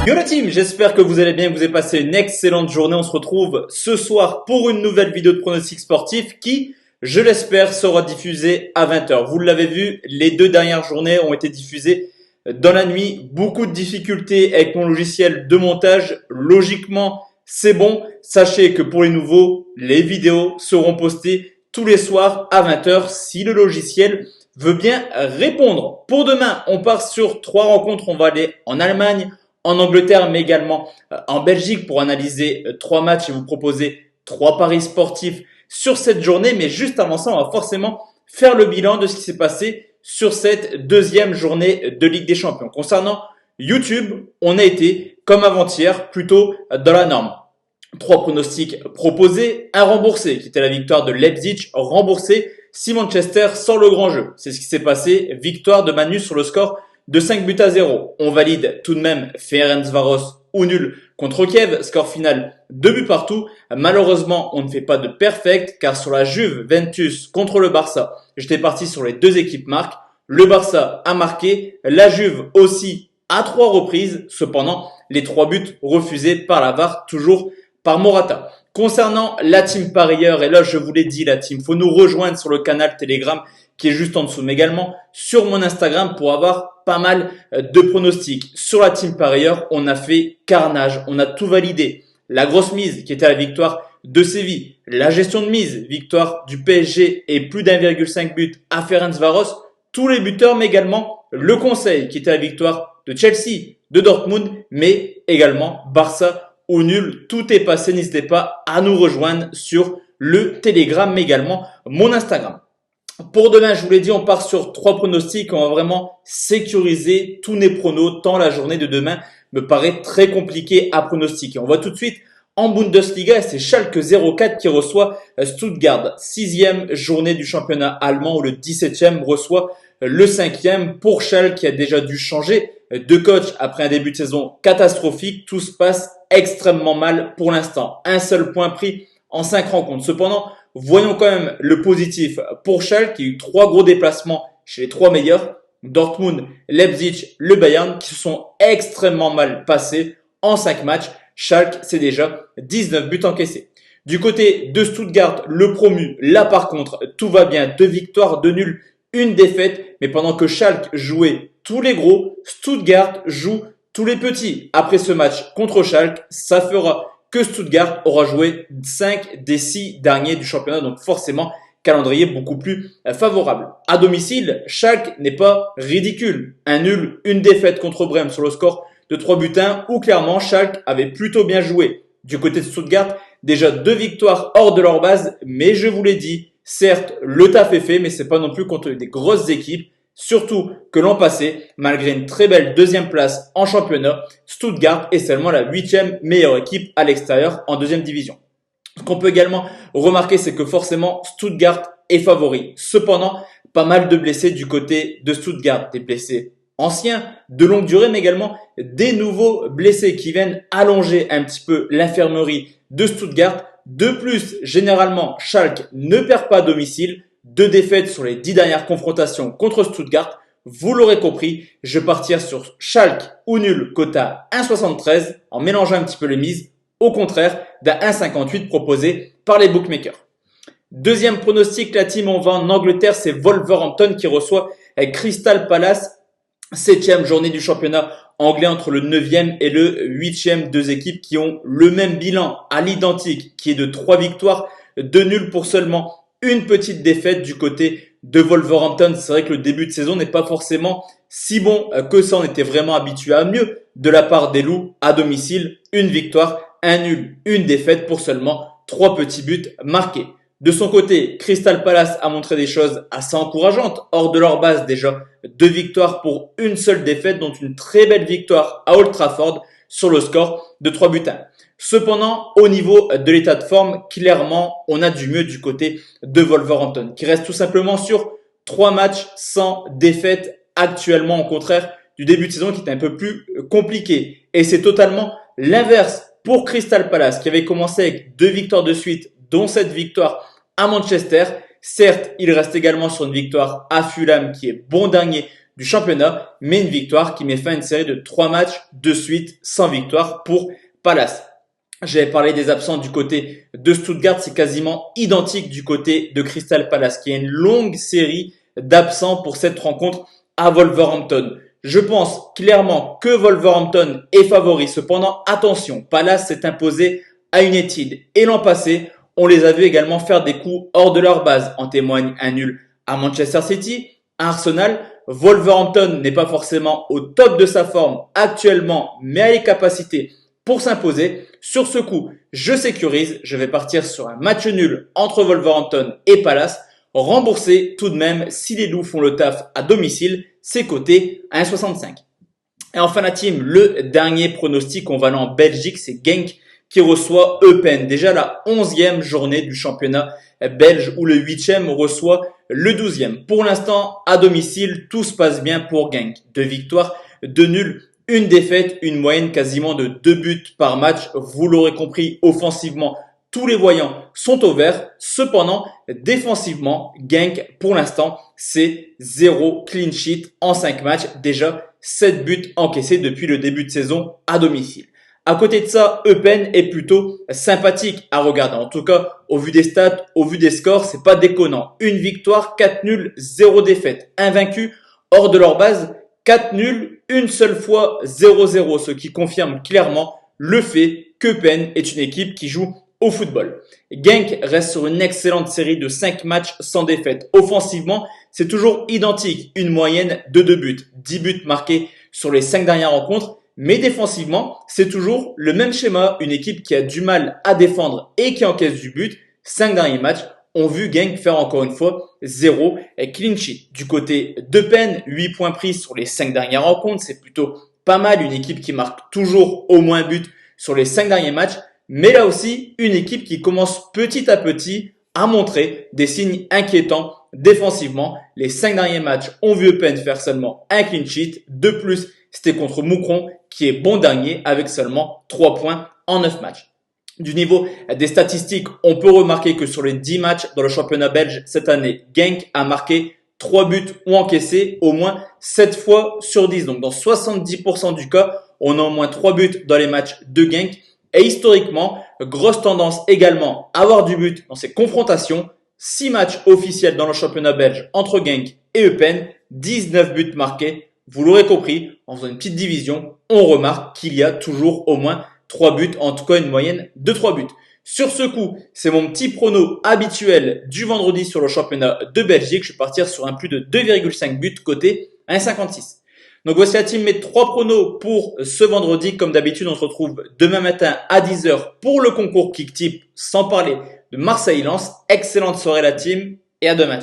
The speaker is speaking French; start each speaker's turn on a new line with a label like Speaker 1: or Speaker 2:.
Speaker 1: Yo la team, j'espère que vous allez bien, que vous avez passé une excellente journée. On se retrouve ce soir pour une nouvelle vidéo de pronostic sportif qui, je l'espère, sera diffusée à 20h. Vous l'avez vu, les deux dernières journées ont été diffusées dans la nuit. Beaucoup de difficultés avec mon logiciel de montage. Logiquement, c'est bon. Sachez que pour les nouveaux, les vidéos seront postées tous les soirs à 20h si le logiciel veut bien répondre. Pour demain, on part sur 3 rencontres. On va aller en Allemagne, en Angleterre, mais également en Belgique pour analyser 3 matchs et vous proposer 3 paris sportifs sur cette journée. Mais juste avant ça, on va forcément faire le bilan de ce qui s'est passé sur cette deuxième journée de Ligue des Champions. Concernant YouTube, on a été, comme avant-hier, plutôt dans la norme. 3 pronostics proposés, un remboursé qui était la victoire de Leipzig, remboursé si Manchester sort le grand jeu. C'est ce qui s'est passé, victoire de Manu sur le score de 5-0. On valide tout de même Ferencváros ou nul contre Kiev, score final 2 buts partout. Malheureusement, on ne fait pas de perfect car sur la Juventus contre le Barça, j'étais parti sur les deux équipes marques. Le Barça a marqué, la Juve aussi à 3 reprises. Cependant, les 3 buts refusés par la VAR, toujours par Morata. Concernant la team parieur, et là je vous l'ai dit la team, faut nous rejoindre sur le canal Telegram qui est juste en dessous, mais également sur mon Instagram pour avoir pas mal de pronostics. Sur la team parieur, on a fait carnage, on a tout validé. La grosse mise qui était la victoire de Séville, la gestion de mise, victoire du PSG et plus d'1,5 but à Ferencváros, tous les buteurs, mais également le conseil qui était la victoire de Chelsea, de Dortmund, mais également Barça ou nul. Tout est passé, n'hésitez pas à nous rejoindre sur le Telegram, mais également mon Instagram. Pour demain, je vous l'ai dit, on part sur 3 pronostics. On va vraiment sécuriser tous mes pronos, tant la journée de demain me paraît très compliquée à pronostiquer. On va tout de suite en Bundesliga et c'est Schalke 04 qui reçoit Stuttgart. 6e journée du championnat allemand où le 17e reçoit le 5e. Pour Schalke qui a déjà dû changer de coach après un début de saison catastrophique, tout se passe extrêmement mal pour l'instant. Un seul point pris en 5 rencontres. Cependant, voyons quand même le positif pour Schalke qui a eu 3 gros déplacements chez les 3 meilleurs. Dortmund, Leipzig, le Bayern qui se sont extrêmement mal passés en 5 matchs. Schalke, c'est déjà 19 buts encaissés. Du côté de Stuttgart, le promu, là par contre, tout va bien. 2 victoires, 2 nuls, 1 défaite. Mais pendant que Schalke jouait tous les gros, Stuttgart joue tous les petits. Après ce match contre Schalke, ça fera que Stuttgart aura joué 5 des 6 derniers du championnat. Donc forcément, calendrier beaucoup plus favorable. À domicile, Schalke n'est pas ridicule. Un nul, 1 défaite contre Brême sur le score de 3 buts 1 où clairement Schalke avait plutôt bien joué. Du côté de Stuttgart, déjà 2 victoires hors de leur base. Mais je vous l'ai dit, certes, le taf est fait, mais c'est pas non plus contre des grosses équipes. Surtout que l'an passé, malgré une très belle 2e place en championnat, Stuttgart est seulement la 8e meilleure équipe à l'extérieur en 2e division. Ce qu'on peut également remarquer, c'est que forcément Stuttgart est favori. Cependant, pas mal de blessés du côté de Stuttgart. Des blessés anciens, de longue durée, mais également des nouveaux blessés qui viennent allonger un petit peu l'infirmerie de Stuttgart. De plus, généralement, Schalke ne perd pas à domicile. 2 défaites sur les 10 dernières confrontations contre Stuttgart. Vous l'aurez compris, je vais partir sur Schalke ou nul cote à 1,73 en mélangeant un petit peu les mises. Au contraire d'un 1,58 proposé par les bookmakers. Deuxième pronostic, la team, on va en Angleterre, c'est Wolverhampton qui reçoit Crystal Palace. 7e journée du championnat anglais entre le 9e et le 8e. 2 équipes qui ont le même bilan à l'identique qui est de 3 victoires, 2 nuls pour seulement une petite défaite du côté de Wolverhampton. C'est vrai que le début de saison n'est pas forcément si bon que ça. On était vraiment habitué à mieux de la part des Loups à domicile. 1 victoire, 1 nul, 1 défaite pour seulement 3 petits buts marqués. De son côté, Crystal Palace a montré des choses assez encourageantes. Hors de leur base déjà, 2 victoires pour 1 seule défaite, dont une très belle victoire à Old Trafford sur le score de 3 buts 1. Cependant, au niveau de l'état de forme, clairement, on a du mieux du côté de Wolverhampton, qui reste tout simplement sur 3 matchs sans défaite actuellement, au contraire du début de saison qui était un peu plus compliqué. Et c'est totalement l'inverse pour Crystal Palace, qui avait commencé avec 2 victoires de suite, dont cette victoire à Manchester. Certes, il reste également sur une victoire à Fulham, qui est bon dernier du championnat, mais une victoire qui met fin à une série de 3 matchs de suite sans victoire pour Palace. J'avais parlé des absents du côté de Stuttgart, c'est quasiment identique du côté de Crystal Palace, qui a une longue série d'absents pour cette rencontre à Wolverhampton. Je pense clairement que Wolverhampton est favori. Cependant, attention, Palace s'est imposé à United. Et l'an passé, on les a vus également faire des coups hors de leur base. En témoigne un nul à Manchester City, à Arsenal. Wolverhampton n'est pas forcément au top de sa forme actuellement, mais a les capacités pour s'imposer. Sur ce coup, je sécurise. Je vais partir sur un match nul entre Wolverhampton et Palace. Remboursé tout de même si les loups font le taf à domicile, c'est coté à 1,65. Et enfin la team, le dernier pronostic, on va aller en Belgique, c'est Genk qui reçoit Eupen. Déjà la 11e journée du championnat belge où le 8e reçoit le 12e. Pour l'instant, à domicile, tout se passe bien pour Genk. 2 victoires, 2 nuls, une défaite, une moyenne quasiment de 2 buts par match. Vous l'aurez compris, offensivement, tous les voyants sont au vert. Cependant, défensivement, Genk, pour l'instant, c'est 0 clean sheet en 5 matchs. Déjà, 7 buts encaissés depuis le début de saison à domicile. À côté de ça, Eupen est plutôt sympathique à regarder. En tout cas, au vu des stats, au vu des scores, c'est pas déconnant. Une victoire, 4 nuls, 0 défaite. Invaincu hors de leur base, 4 nuls, une seule fois 0-0. Ce qui confirme clairement le fait qu'Eupen est une équipe qui joue au football. Genk reste sur une excellente série de 5 matchs sans défaite. Offensivement, c'est toujours identique. Une moyenne de 2 buts. 10 buts marqués sur les 5 dernières rencontres. Mais défensivement, c'est toujours le même schéma. Une équipe qui a du mal à défendre et qui encaisse du but. 5 derniers matchs ont vu Genk faire encore une fois 0 clean sheet. Du côté d'Eupen, 8 points pris sur les 5 dernières rencontres. C'est plutôt pas mal. Une équipe qui marque toujours au moins un but sur les 5 derniers matchs. Mais là aussi, une équipe qui commence petit à petit à montrer des signes inquiétants défensivement. Les 5 derniers matchs ont vu Eupen faire seulement un clean sheet. De plus, c'était contre Moucron qui est bon dernier avec seulement 3 points en 9 matchs. Du niveau des statistiques, on peut remarquer que sur les 10 matchs dans le championnat belge cette année, Genk a marqué 3 buts ou encaissé au moins 7 fois sur 10. Donc dans 70% du cas, on a au moins 3 buts dans les matchs de Genk. Et historiquement, grosse tendance également à avoir du but dans ces confrontations. 6 matchs officiels dans le championnat belge entre Genk et Eupen, 19 buts marqués. Vous l'aurez compris, en faisant une petite division, on remarque qu'il y a toujours au moins 3 buts, en tout cas une moyenne de 3 buts. Sur ce coup, c'est mon petit prono habituel du vendredi sur le championnat de Belgique. Je vais partir sur un plus de 2,5 buts côté 1,56. Donc voici la team, mes 3 pronos pour ce vendredi. Comme d'habitude, on se retrouve demain matin à 10h pour le concours Kick Tip, sans parler de Marseille-Lens. Excellente soirée la team et à demain.